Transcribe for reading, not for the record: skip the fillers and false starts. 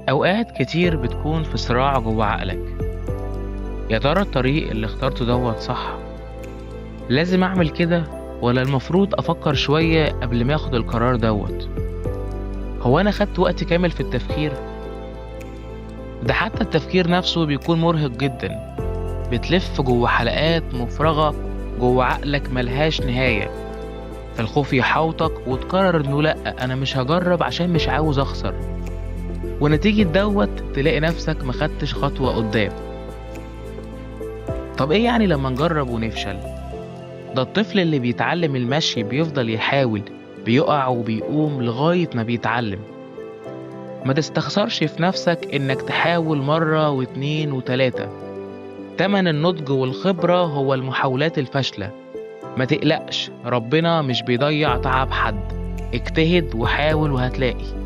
أوقات كتير بتكون في صراع جوه عقلك. يا ترى الطريق اللي اخترته صح؟ لازم أعمل كده ولا المفروض أفكر شوية قبل ما أخد القرار هو أنا خدت وقت كامل في التفكير؟ ده حتى التفكير نفسه بيكون مرهق جدا، بتلف جوه حلقات مفرغة جوه عقلك ملهاش نهاية، فالخوف يحوطك وتقرر إنه لأ أنا مش هجرب عشان مش عاوز أخسر، ونتيجة تلاقي نفسك مخدتش خطوة قدام. طب إيه يعني لما نجرب ونفشل؟ ده الطفل اللي بيتعلم المشي بيفضل يحاول، بيقع وبيقوم لغاية ما بيتعلم. ما تستخسرش في نفسك إنك تحاول مرة واتنين وتلاتة، تمن النضج والخبرة هو المحاولات الفاشلة. ما تقلقش، ربنا مش بيضيع تعب حد، اجتهد وحاول وهتلاقي.